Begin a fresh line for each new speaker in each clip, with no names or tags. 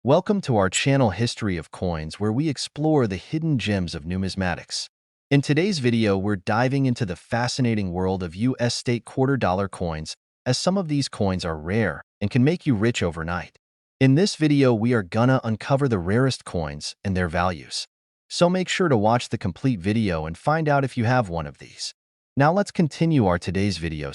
Welcome to our channel History of Coins, where we explore the hidden gems of numismatics. In today's video, we're diving into the fascinating world of U.S. state quarter-dollar coins, as some of these coins are rare and can make you rich overnight. In this video, we are gonna uncover the rarest coins and their values. So make sure to watch the complete video and find out if you have one of these. Now let's continue our today's video.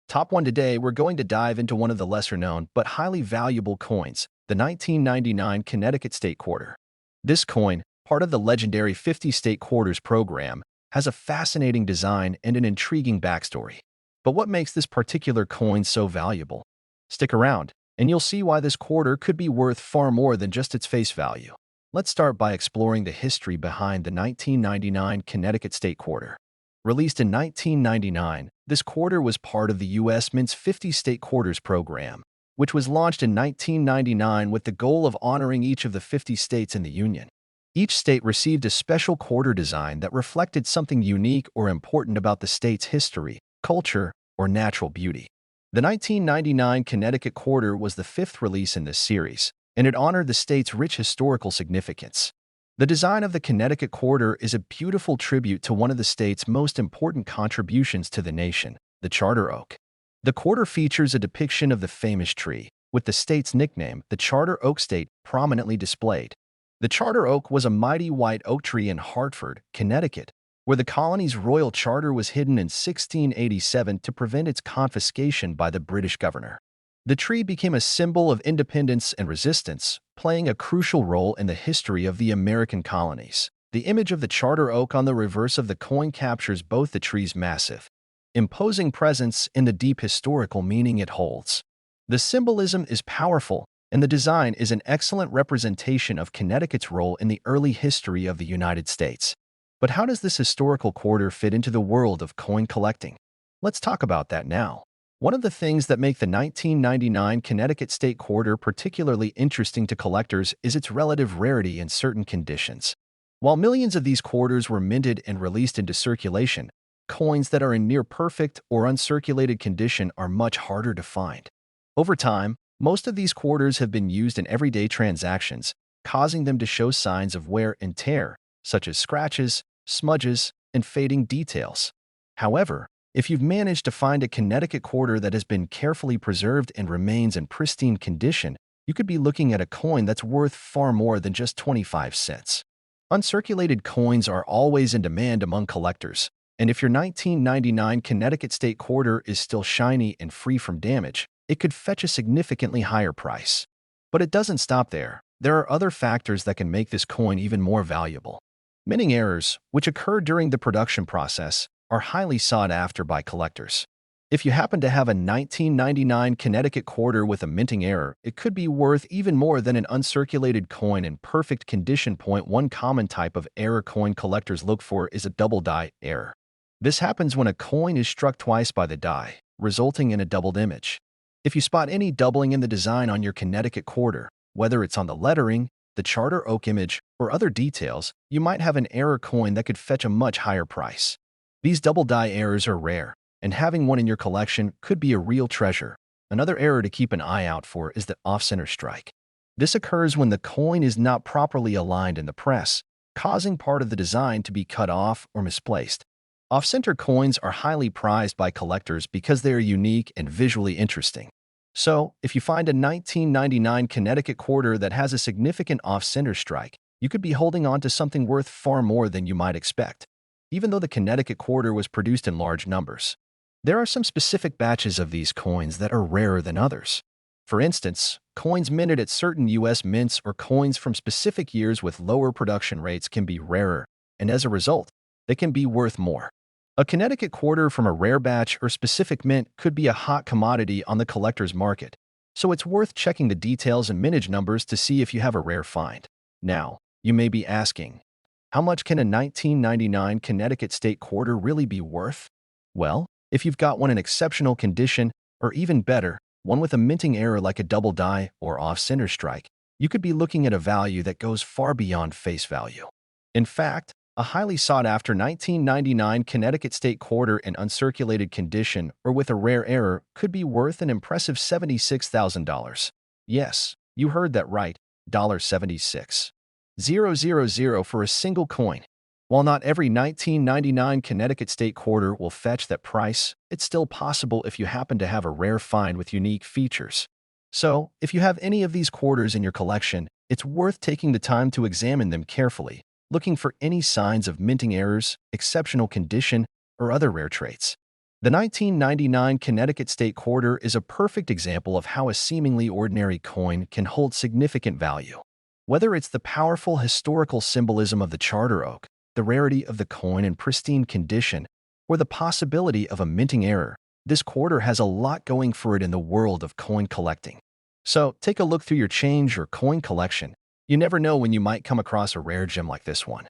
Top 1 today, we're going to dive into one of the lesser-known but highly valuable coins, the 1999 Connecticut State Quarter. This coin, part of the legendary 50 State Quarters program, has a fascinating design and an intriguing backstory. But what makes this particular coin so valuable? Stick around, and you'll see why this quarter could be worth far more than just its face value. Let's start by exploring the history behind the 1999 Connecticut State Quarter. Released in 1999, this quarter was part of the U.S. Mint's 50 State Quarters program, which was launched in 1999 with the goal of honoring each of the 50 states in the Union. Each state received a special quarter design that reflected something unique or important about the state's history, culture, or natural beauty. The 1999 Connecticut Quarter was the fifth release in this series, and it honored the state's rich historical significance. The design of the Connecticut Quarter is a beautiful tribute to one of the state's most important contributions to the nation, the Charter Oak. The quarter features a depiction of the famous tree, with the state's nickname, the Charter Oak State, prominently displayed. The Charter Oak was a mighty white oak tree in Hartford, Connecticut, where the colony's royal charter was hidden in 1687 to prevent its confiscation by the British governor. The tree became a symbol of independence and resistance, playing a crucial role in the history of the American colonies. The image of the Charter Oak on the reverse of the coin captures both the tree's massive, imposing presence and the deep historical meaning it holds. The symbolism is powerful, and the design is an excellent representation of Connecticut's role in the early history of the United States. But how does this historical quarter fit into the world of coin collecting? Let's talk about that now. One of the things that make the 1999 Connecticut State Quarter particularly interesting to collectors is its relative rarity in certain conditions. While millions of these quarters were minted and released into circulation, coins that are in near-perfect or uncirculated condition are much harder to find. Over time, most of these quarters have been used in everyday transactions, causing them to show signs of wear and tear, such as scratches, smudges, and fading details. However, if you've managed to find a Connecticut quarter that has been carefully preserved and remains in pristine condition, you could be looking at a coin that's worth far more than just 25 cents. Uncirculated coins are always in demand among collectors, and if your 1999 Connecticut State Quarter is still shiny and free from damage, it could fetch a significantly higher price. But it doesn't stop there. There are other factors that can make this coin even more valuable. Minting errors, which occur during the production process, are highly sought after by collectors. If you happen to have a 1999 Connecticut Quarter with a minting error, it could be worth even more than an uncirculated coin in perfect condition. One common type of error coin collectors look for is a double die error. This happens when a coin is struck twice by the die, resulting in a doubled image. If you spot any doubling in the design on your Connecticut Quarter, whether it's on the lettering, the Charter Oak image, or other details, you might have an error coin that could fetch a much higher price. These double die errors are rare, and having one in your collection could be a real treasure. Another error to keep an eye out for is the off-center strike. This occurs when the coin is not properly aligned in the press, causing part of the design to be cut off or misplaced. Off-center coins are highly prized by collectors because they are unique and visually interesting. So, if you find a 1999 Connecticut Quarter that has a significant off-center strike, you could be holding on to something worth far more than you might expect. Even though the Connecticut Quarter was produced in large numbers, there are some specific batches of these coins that are rarer than others. For instance, coins minted at certain U.S. mints or coins from specific years with lower production rates can be rarer, and as a result, they can be worth more. A Connecticut Quarter from a rare batch or specific mint could be a hot commodity on the collector's market, so it's worth checking the details and mintage numbers to see if you have a rare find. Now, you may be asking, how much can a 1999 Connecticut State Quarter really be worth? Well, if you've got one in exceptional condition, or even better, one with a minting error like a double die or off-center strike, you could be looking at a value that goes far beyond face value. In fact, a highly sought-after 1999 Connecticut State Quarter in uncirculated condition or with a rare error could be worth an impressive $76,000. Yes, you heard that right, $76,000 for a single coin. While not every 1999 Connecticut state quarter will fetch that price, it's still possible if you happen to have a rare find with unique features. So, if you have any of these quarters in your collection, it's worth taking the time to examine them carefully, looking for any signs of minting errors, exceptional condition, or other rare traits. The 1999 Connecticut state quarter is a perfect example of how a seemingly ordinary coin can hold significant value. Whether it's the powerful historical symbolism of the charter oak, the rarity of the coin in pristine condition, or the possibility of a minting error, this quarter has a lot going for it in the world of coin collecting. So, take a look through your change or coin collection. You never know when you might come across a rare gem like this one.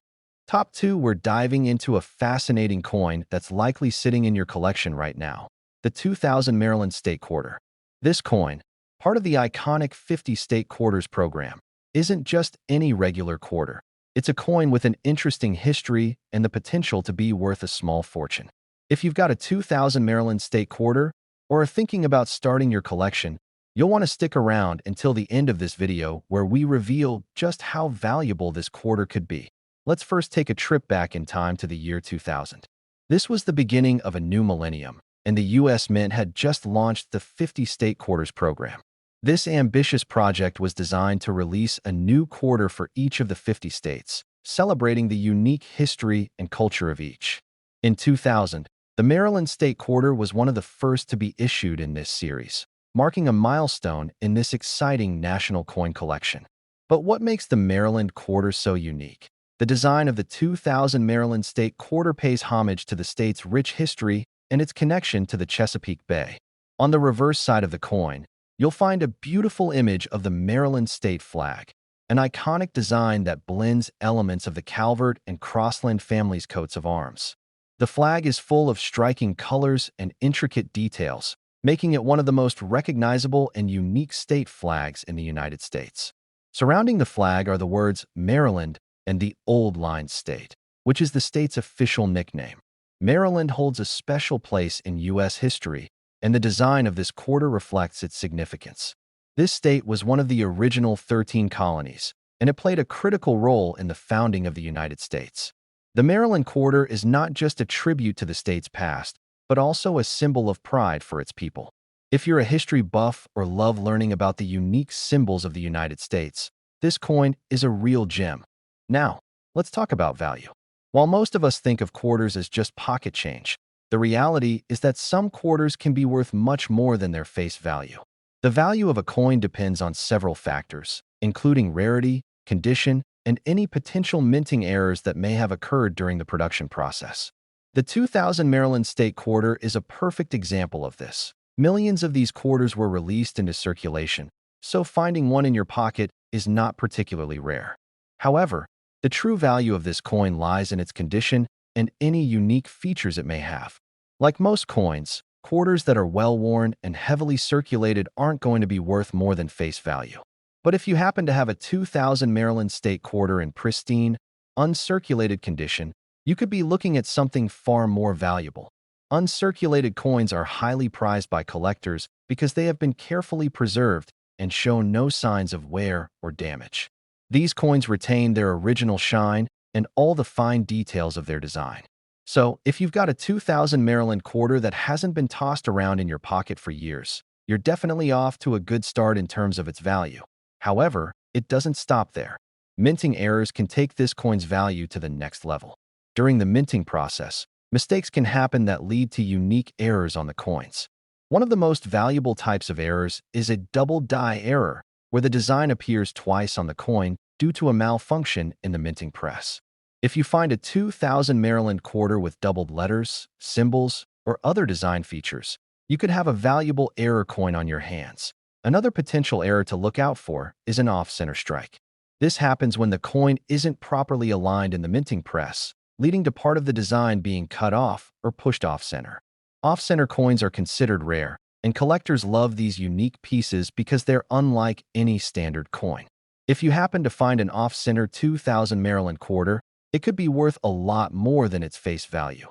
Top 2, we're diving into a fascinating coin that's likely sitting in your collection right now, the 2000 Maryland State Quarter. This coin, part of the iconic 50 State Quarters program, isn't just any regular quarter. It's a coin with an interesting history and the potential to be worth a small fortune. If you've got a 2000 Maryland State Quarter or are thinking about starting your collection, you'll want to stick around until the end of this video where we reveal just how valuable this quarter could be. Let's first take a trip back in time to the year 2000. This was the beginning of a new millennium, and the U.S. Mint had just launched the 50 State Quarters program. This ambitious project was designed to release a new quarter for each of the 50 states, celebrating the unique history and culture of each. In 2000, the Maryland State Quarter was one of the first to be issued in this series, marking a milestone in this exciting national coin collection. But what makes the Maryland Quarter so unique? The design of the 2000 Maryland State Quarter pays homage to the state's rich history and its connection to the Chesapeake Bay. On the reverse side of the coin, you'll find a beautiful image of the Maryland state flag, an iconic design that blends elements of the Calvert and Crossland families' coats of arms. The flag is full of striking colors and intricate details, making it one of the most recognizable and unique state flags in the United States. Surrounding the flag are the words Maryland and the Old Line State, which is the state's official nickname. Maryland holds a special place in U.S. history, and the design of this quarter reflects its significance. This state was one of the original 13 colonies, and it played a critical role in the founding of the United States. The Maryland Quarter is not just a tribute to the state's past, but also a symbol of pride for its people. If you're a history buff or love learning about the unique symbols of the United States, this coin is a real gem. Now, let's talk about value. While most of us think of quarters as just pocket change, the reality is that some quarters can be worth much more than their face value. The value of a coin depends on several factors, including rarity, condition, and any potential minting errors that may have occurred during the production process. The 2000 Maryland State Quarter is a perfect example of this. Millions of these quarters were released into circulation, so finding one in your pocket is not particularly rare. However, the true value of this coin lies in its condition and any unique features it may have. Like most coins, quarters that are well-worn and heavily circulated aren't going to be worth more than face value. But if you happen to have a 2000 Maryland State Quarter in pristine, uncirculated condition, you could be looking at something far more valuable. Uncirculated coins are highly prized by collectors because they have been carefully preserved and show no signs of wear or damage. These coins retain their original shine and all the fine details of their design. So, if you've got a 2000 Maryland Quarter that hasn't been tossed around in your pocket for years, you're definitely off to a good start in terms of its value. However, it doesn't stop there. Minting errors can take this coin's value to the next level. During the minting process, mistakes can happen that lead to unique errors on the coins. One of the most valuable types of errors is a double die error, where the design appears twice on the coin due to a malfunction in the minting press. If you find a 2000 Maryland Quarter with doubled letters, symbols, or other design features, you could have a valuable error coin on your hands. Another potential error to look out for is an off-center strike. This happens when the coin isn't properly aligned in the minting press, leading to part of the design being cut off or pushed off-center. Off-center coins are considered rare, and collectors love these unique pieces because they're unlike any standard coin. If you happen to find an off-center 2000 Maryland Quarter, it could be worth a lot more than its face value.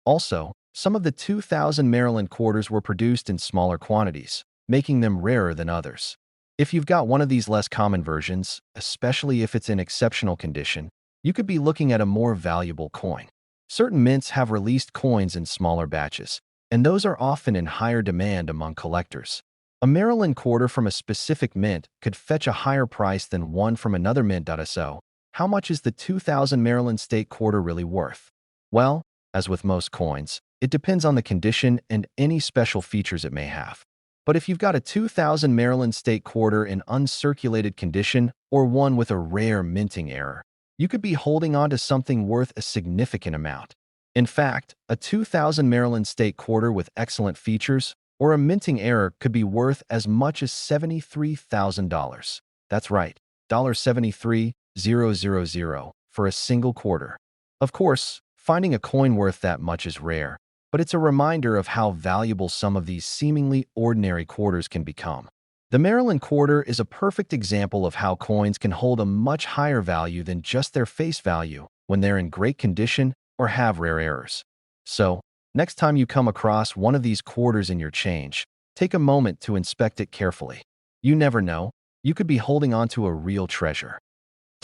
Also, some of the 2000 Maryland Quarters were produced in smaller quantities, making them rarer than others. If you've got one of these less common versions, especially if it's in exceptional condition, you could be looking at a more valuable coin. Certain mints have released coins in smaller batches, and those are often in higher demand among collectors. A Maryland quarter from a specific mint could fetch a higher price than one from another mint. So, how much is the 2000 Maryland State quarter really worth? Well, as with most coins, it depends on the condition and any special features it may have. But if you've got a 2000 Maryland State quarter in uncirculated condition or one with a rare minting error, you could be holding on to something worth a significant amount. In fact, a 2000 Maryland State quarter with excellent features or a minting error could be worth as much as $73,000. That's right, $73,000 for a single quarter. Of course, finding a coin worth that much is rare, but it's a reminder of how valuable some of these seemingly ordinary quarters can become. The Maryland quarter is a perfect example of how coins can hold a much higher value than just their face value when they're in great condition or have rare errors. So, next time you come across one of these quarters in your change, take a moment to inspect it carefully. You never know, you could be holding on to a real treasure.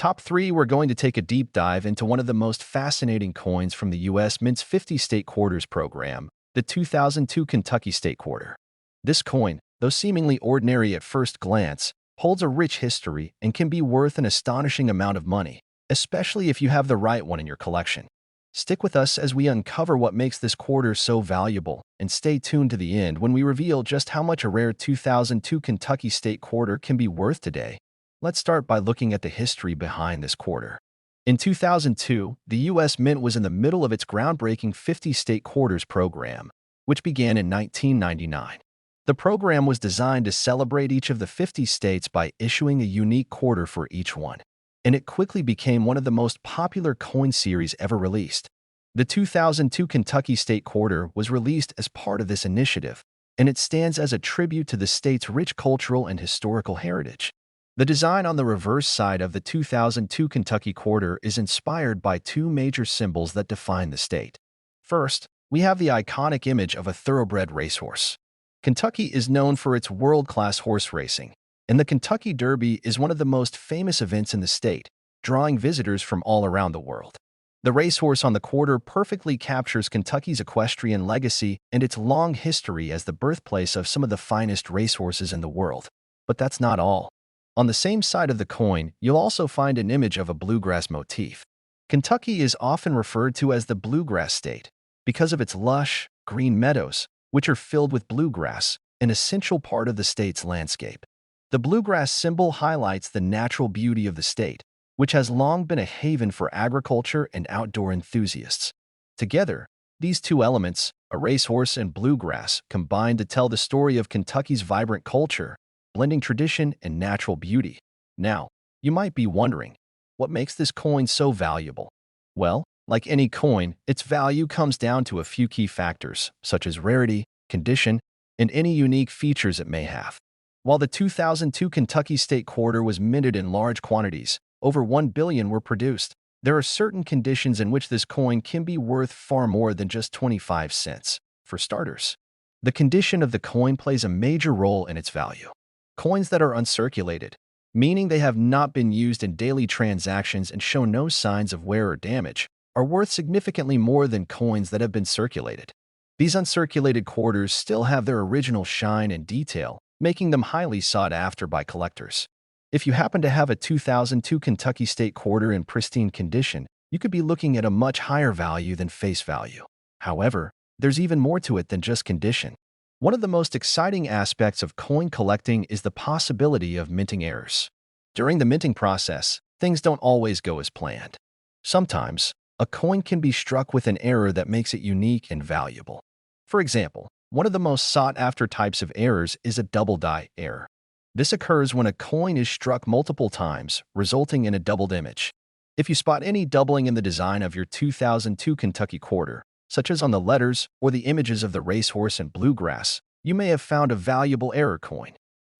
Top 3, we're going to take a deep dive into one of the most fascinating coins from the U.S. Mint's 50 State Quarters program, the 2002 Kentucky State Quarter. This coin, though seemingly ordinary at first glance, holds a rich history and can be worth an astonishing amount of money, especially if you have the right one in your collection. Stick with us as we uncover what makes this quarter so valuable, and stay tuned to the end when we reveal just how much a rare 2002 Kentucky State Quarter can be worth today. Let's start by looking at the history behind this quarter. In 2002, the U.S. Mint was in the middle of its groundbreaking 50 State Quarters program, which began in 1999. The program was designed to celebrate each of the 50 states by issuing a unique quarter for each one, and it quickly became one of the most popular coin series ever released. The 2002 Kentucky State Quarter was released as part of this initiative, and it stands as a tribute to the state's rich cultural and historical heritage. The design on the reverse side of the 2002 Kentucky Quarter is inspired by two major symbols that define the state. First, we have the iconic image of a thoroughbred racehorse. Kentucky is known for its world-class horse racing, and the Kentucky Derby is one of the most famous events in the state, drawing visitors from all around the world. The racehorse on the quarter perfectly captures Kentucky's equestrian legacy and its long history as the birthplace of some of the finest racehorses in the world. But that's not all. On the same side of the coin, you'll also find an image of a bluegrass motif. Kentucky is often referred to as the bluegrass state because of its lush, green meadows, which are filled with bluegrass, an essential part of the state's landscape. The bluegrass symbol highlights the natural beauty of the state, which has long been a haven for agriculture and outdoor enthusiasts. Together, these two elements, a racehorse and bluegrass, combine to tell the story of Kentucky's vibrant culture, blending tradition and natural beauty. Now, you might be wondering, what makes this coin so valuable? Well, like any coin, its value comes down to a few key factors, such as rarity, condition, and any unique features it may have. While the 2002 Kentucky State Quarter was minted in large quantities, over 1 billion were produced, there are certain conditions in which this coin can be worth far more than just 25 cents. For starters, the condition of the coin plays a major role in its value. Coins that are uncirculated, meaning they have not been used in daily transactions and show no signs of wear or damage, are worth significantly more than coins that have been circulated. These uncirculated quarters still have their original shine and detail, making them highly sought after by collectors. If you happen to have a 2002 Kentucky State Quarter in pristine condition, you could be looking at a much higher value than face value. However, there's even more to it than just condition. One of the most exciting aspects of coin collecting is the possibility of minting errors. During the minting process, things don't always go as planned. Sometimes, a coin can be struck with an error that makes it unique and valuable. For example, one of the most sought-after types of errors is a double die error. This occurs when a coin is struck multiple times, resulting in a doubled image. If you spot any doubling in the design of your 2002 Kentucky Quarter, such as on the letters or the images of the racehorse and bluegrass, you may have found a valuable error coin.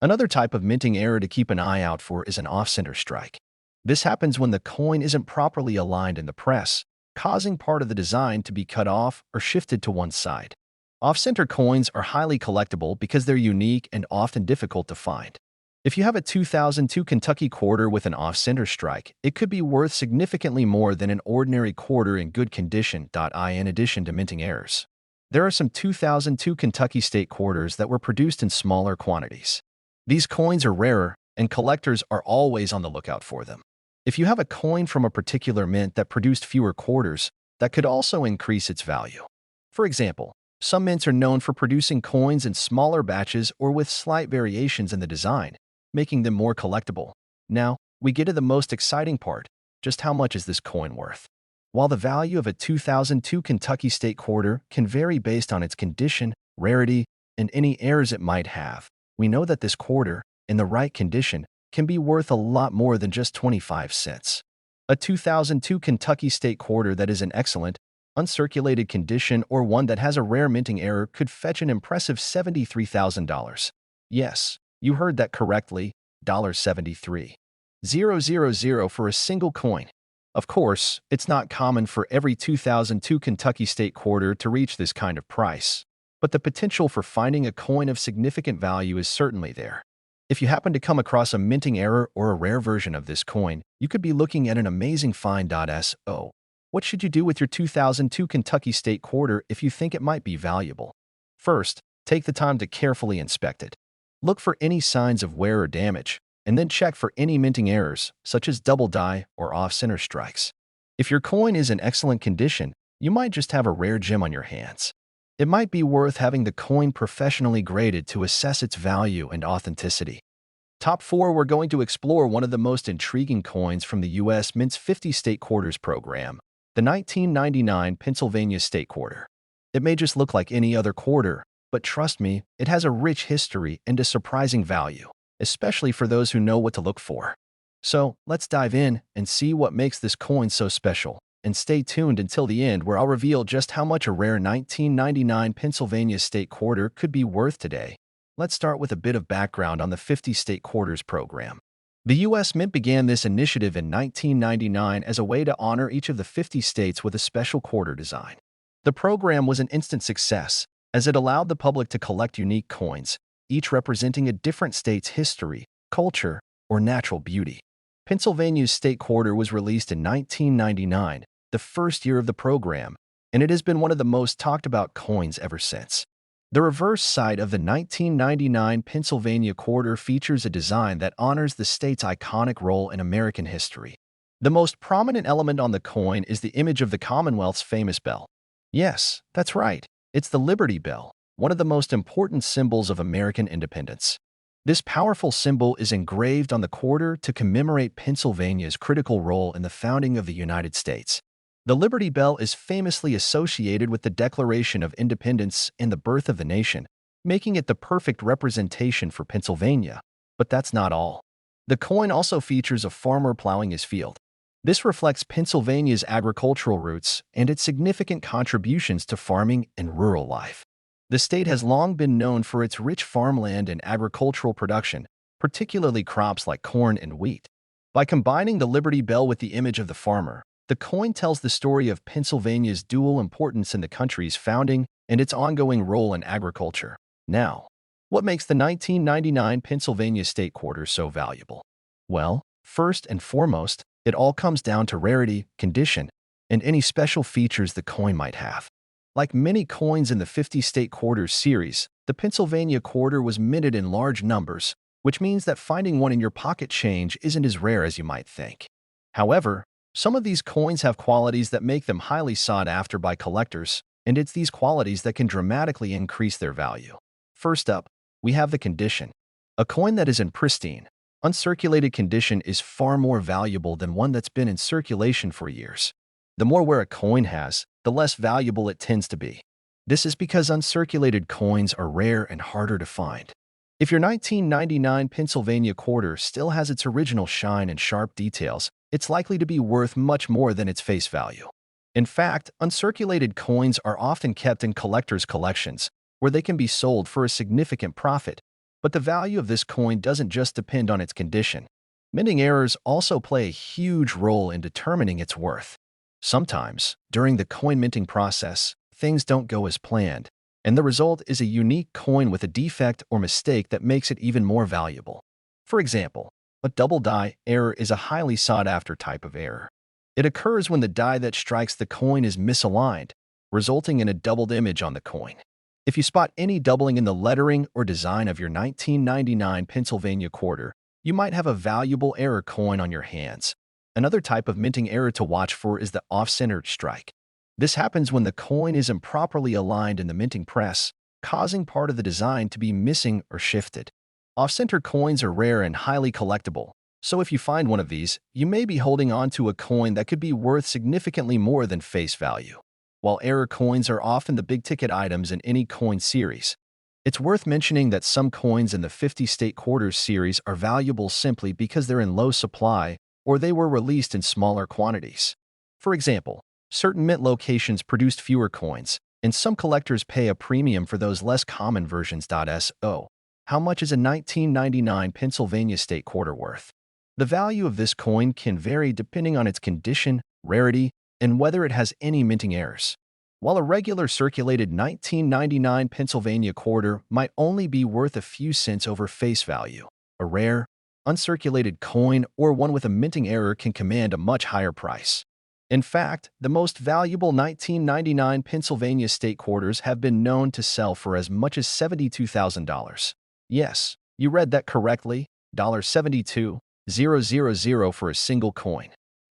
Another type of minting error to keep an eye out for is an off-center strike. This happens when the coin isn't properly aligned in the press, causing part of the design to be cut off or shifted to one side. Off-center coins are highly collectible because they're unique and often difficult to find. If you have a 2002 Kentucky quarter with an off-center strike, it could be worth significantly more than an ordinary quarter in good condition. In addition to minting errors, there are some 2002 Kentucky state quarters that were produced in smaller quantities. These coins are rarer, and collectors are always on the lookout for them. If you have a coin from a particular mint that produced fewer quarters, that could also increase its value. For example, some mints are known for producing coins in smaller batches or with slight variations in the design, making them more collectible. Now, we get to the most exciting part: just how much is this coin worth? While the value of a 2002 Kentucky state quarter can vary based on its condition, rarity, and any errors it might have, we know that this quarter, in the right condition, can be worth a lot more than just 25 cents. A 2002 Kentucky state quarter that is in excellent, uncirculated condition or one that has a rare minting error could fetch an impressive $73,000. Yes, you heard that correctly, $73,000 for a single coin. Of course, it's not common for every 2002 Kentucky state quarter to reach this kind of price, but the potential for finding a coin of significant value is certainly there. If you happen to come across a minting error or a rare version of this coin, you could be looking at an amazing find. So, what should you do with your 2002 Kentucky state quarter if you think it might be valuable? First, take the time to carefully inspect it. Look for any signs of wear or damage, and then check for any minting errors, such as double die or off-center strikes. If your coin is in excellent condition, you might just have a rare gem on your hands. It might be worth having the coin professionally graded to assess its value and authenticity. Top 4, we're going to explore one of the most intriguing coins from the U.S. Mint's 50 state quarters program, the 1999 Pennsylvania state quarter. It may just look like any other quarter, but trust me, it has a rich history and a surprising value, especially for those who know what to look for. So, let's dive in and see what makes this coin so special. And stay tuned until the end, where I'll reveal just how much a rare 1999 Pennsylvania state quarter could be worth today. Let's start with a bit of background on the 50 state quarters program. The U.S. Mint began this initiative in 1999 as a way to honor each of the 50 states with a special quarter design. The program was an instant success, as it allowed the public to collect unique coins, each representing a different state's history, culture, or natural beauty. Pennsylvania's state quarter was released in 1999, the first year of the program, and it has been one of the most talked about coins ever since. The reverse side of the 1999 Pennsylvania quarter features a design that honors the state's iconic role in American history. The most prominent element on the coin is the image of the Commonwealth's famous bell. Yes, that's right, it's the Liberty Bell, one of the most important symbols of American independence. This powerful symbol is engraved on the quarter to commemorate Pennsylvania's critical role in the founding of the United States. The Liberty Bell is famously associated with the Declaration of Independence and the birth of the nation, making it the perfect representation for Pennsylvania. But that's not all. The coin also features a farmer plowing his field. This reflects Pennsylvania's agricultural roots and its significant contributions to farming and rural life. The state has long been known for its rich farmland and agricultural production, particularly crops like corn and wheat. By combining the Liberty Bell with the image of the farmer, the coin tells the story of Pennsylvania's dual importance in the country's founding and its ongoing role in agriculture. Now, what makes the 1999 Pennsylvania state quarter so valuable? Well, first and foremost, it all comes down to rarity, condition, and any special features the coin might have. Like many coins in the 50 state quarters series, the Pennsylvania quarter was minted in large numbers, which means that finding one in your pocket change isn't as rare as you might think. However, some of these coins have qualities that make them highly sought after by collectors, and it's these qualities that can dramatically increase their value. First up, we have the condition. A coin that is in pristine, uncirculated condition is far more valuable than one that's been in circulation for years. The more wear a coin has, the less valuable it tends to be. This is because uncirculated coins are rare and harder to find. If your 1999 Pennsylvania quarter still has its original shine and sharp details, it's likely to be worth much more than its face value. In fact, uncirculated coins are often kept in collectors' collections, where they can be sold for a significant profit. But the value of this coin doesn't just depend on its condition. Minting errors also play a huge role in determining its worth. Sometimes, during the coin minting process, things don't go as planned, and the result is a unique coin with a defect or mistake that makes it even more valuable. For example, a double die error is a highly sought-after type of error. It occurs when the die that strikes the coin is misaligned, resulting in a doubled image on the coin. If you spot any doubling in the lettering or design of your 1999 Pennsylvania quarter, you might have a valuable error coin on your hands. Another type of minting error to watch for is the off-centered strike. This happens when the coin is improperly aligned in the minting press, causing part of the design to be missing or shifted. Off-center coins are rare and highly collectible, so if you find one of these, you may be holding on to a coin that could be worth significantly more than face value. While error coins are often the big-ticket items in any coin series, it's worth mentioning that some coins in the 50 state quarters series are valuable simply because they're in low supply or they were released in smaller quantities. For example, certain mint locations produced fewer coins, and some collectors pay a premium for those less common versions. So, how much is a 1999 Pennsylvania state quarter worth? The value of this coin can vary depending on its condition, rarity, and whether it has any minting errors. While a regular circulated 1999 Pennsylvania quarter might only be worth a few cents over face value, a rare, uncirculated coin or one with a minting error can command a much higher price. In fact, the most valuable 1999 Pennsylvania state quarters have been known to sell for as much as $72,000. Yes, you read that correctly, $72,000 for a single coin.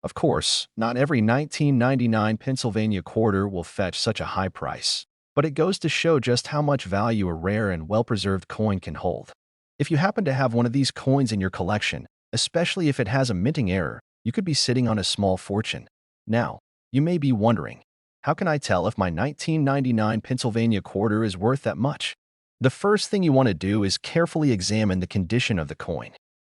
Of course, not every 1999 Pennsylvania quarter will fetch such a high price, but it goes to show just how much value a rare and well-preserved coin can hold. If you happen to have one of these coins in your collection, especially if it has a minting error, you could be sitting on a small fortune. Now, you may be wondering, how can I tell if my 1999 Pennsylvania quarter is worth that much? The first thing you want to do is carefully examine the condition of the coin.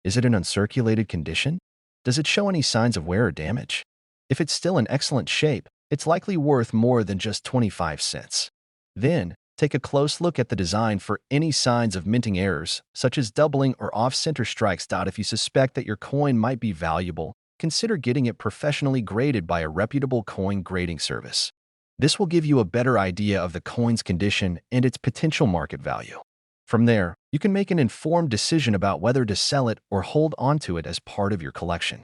Is it in uncirculated condition? Does it show any signs of wear or damage? If it's still in excellent shape, it's likely worth more than just 25 cents. Then, take a close look at the design for any signs of minting errors, such as doubling or off-center strikes. If you suspect that your coin might be valuable, consider getting it professionally graded by a reputable coin grading service. This will give you a better idea of the coin's condition and its potential market value. From there, you can make an informed decision about whether to sell it or hold onto it as part of your collection.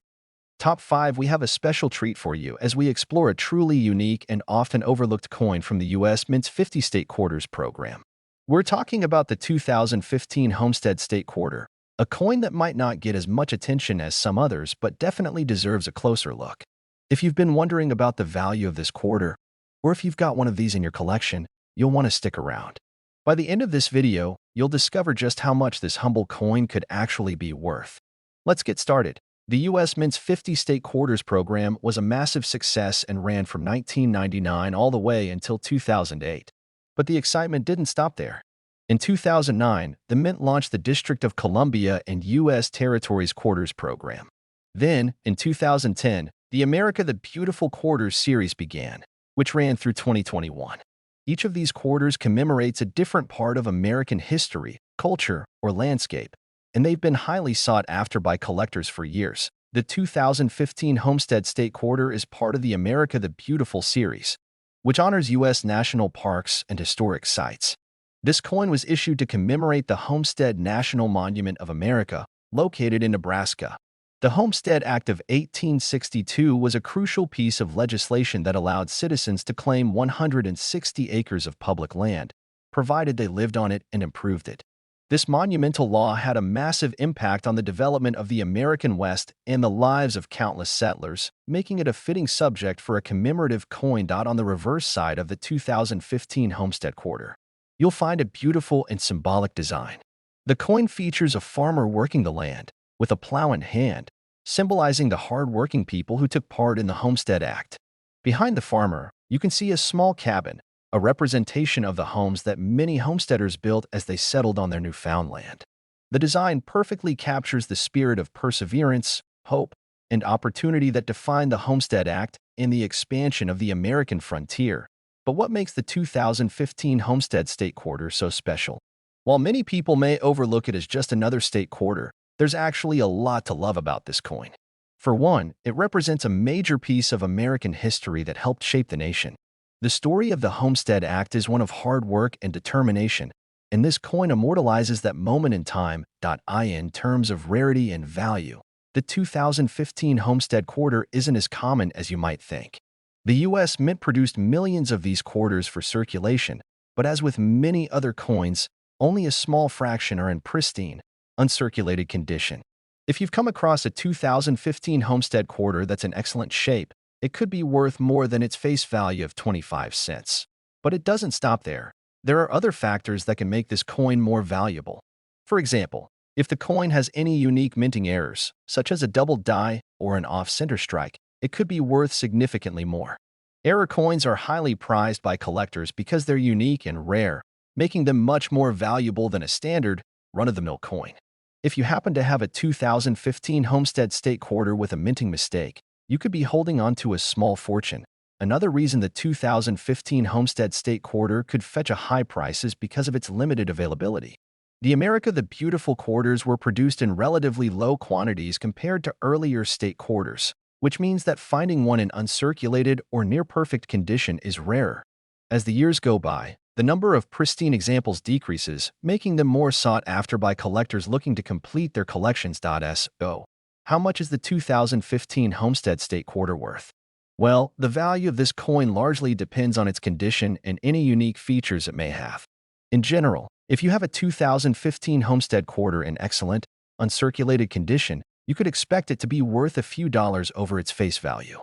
Top 5, we have a special treat for you as we explore a truly unique and often overlooked coin from the U.S. Mint's 50 State Quarters program. We're talking about the 2015 Homestead State Quarter, a coin that might not get as much attention as some others but definitely deserves a closer look. If you've been wondering about the value of this quarter, or if you've got one of these in your collection, you'll want to stick around. By the end of this video, you'll discover just how much this humble coin could actually be worth. Let's get started. The U.S. Mint's 50 State Quarters program was a massive success and ran from 1999 all the way until 2008. But the excitement didn't stop there. In 2009, the Mint launched the District of Columbia and U.S. Territories Quarters program. Then, in 2010, the America the Beautiful Quarters series began, which ran through 2021. Each of these quarters commemorates a different part of American history, culture, or landscape, and they've been highly sought after by collectors for years. The 2015 Homestead State Quarter is part of the America the Beautiful series, which honors U.S. national parks and historic sites. This coin was issued to commemorate the Homestead National Monument of America, located in Nebraska. The Homestead Act of 1862 was a crucial piece of legislation that allowed citizens to claim 160 acres of public land, provided they lived on it and improved it. This monumental law had a massive impact on the development of the American West and the lives of countless settlers, making it a fitting subject for a commemorative coin. On the reverse side of the 2015 Homestead Quarter, you'll find a beautiful and symbolic design. The coin features a farmer working the land, with a plow in hand, symbolizing the hard-working people who took part in the Homestead Act. Behind the farmer, you can see a small cabin, a representation of the homes that many homesteaders built as they settled on their newfound land. The design perfectly captures the spirit of perseverance, hope, and opportunity that defined the Homestead Act and the expansion of the American frontier. But what makes the 2015 Homestead State Quarter so special? While many people may overlook it as just another state quarter, there's actually a lot to love about this coin. For one, it represents a major piece of American history that helped shape the nation. The story of the Homestead Act is one of hard work and determination, and this coin immortalizes that moment in time. In terms of rarity and value, the 2015 Homestead quarter isn't as common as you might think. The U.S. Mint produced millions of these quarters for circulation, but as with many other coins, only a small fraction are in pristine, uncirculated condition. If you've come across a 2015 Homestead quarter that's in excellent shape, it could be worth more than its face value of 25 cents. But it doesn't stop there. There are other factors that can make this coin more valuable. For example, if the coin has any unique minting errors, such as a double die or an off-center strike, it could be worth significantly more. Error coins are highly prized by collectors because they're unique and rare, making them much more valuable than a standard, run-of-the-mill coin. If you happen to have a 2015 Homestead State quarter with a minting mistake, you could be holding on to a small fortune. Another reason the 2015 Homestead State quarter could fetch a high price is because of its limited availability. The Beautiful quarters were produced in relatively low quantities compared to earlier state quarters, which means that finding one in uncirculated or near-perfect condition is rarer. As the years go by, the number of pristine examples decreases, making them more sought after by collectors looking to complete their collections. So, how much is the 2015 Homestead State quarter worth? Well, the value of this coin largely depends on its condition and any unique features it may have. In general, if you have a 2015 Homestead quarter in excellent, uncirculated condition, you could expect it to be worth a few dollars over its face value.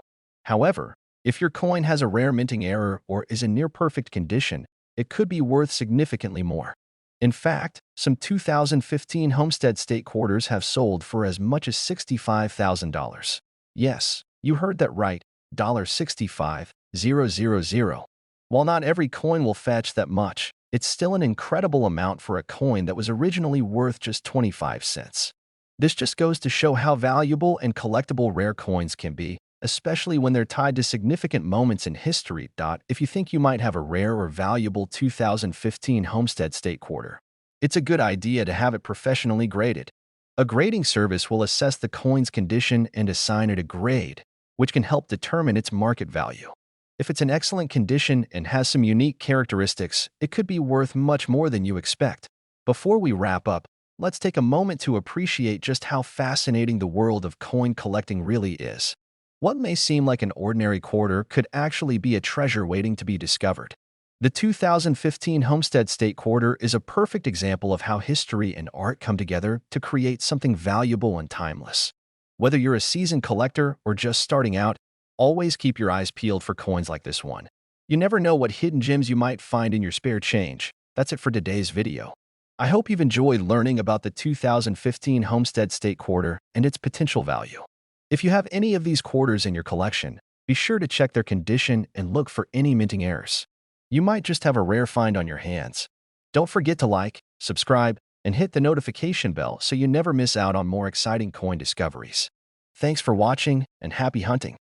However, if your coin has a rare minting error or is in near-perfect condition, it could be worth significantly more. In fact, some 2015 Homestead State quarters have sold for as much as $65,000. Yes, you heard that right, $65,000. While not every coin will fetch that much, it's still an incredible amount for a coin that was originally worth just 25 cents. This just goes to show how valuable and collectible rare coins can be, especially when they're tied to significant moments in history. If you think you might have a rare or valuable 2015 Homestead State quarter, it's a good idea to have it professionally graded. A grading service will assess the coin's condition and assign it a grade, which can help determine its market value. If it's in excellent condition and has some unique characteristics, it could be worth much more than you expect. Before we wrap up, let's take a moment to appreciate just how fascinating the world of coin collecting really is. What may seem like an ordinary quarter could actually be a treasure waiting to be discovered. The 2015 Homestead State quarter is a perfect example of how history and art come together to create something valuable and timeless. Whether you're a seasoned collector or just starting out, always keep your eyes peeled for coins like this one. You never know what hidden gems you might find in your spare change. That's it for today's video. I hope you've enjoyed learning about the 2015 Homestead State quarter and its potential value. If you have any of these quarters in your collection, be sure to check their condition and look for any minting errors. You might just have a rare find on your hands. Don't forget to like, subscribe, and hit the notification bell so you never miss out on more exciting coin discoveries. Thanks for watching and happy hunting!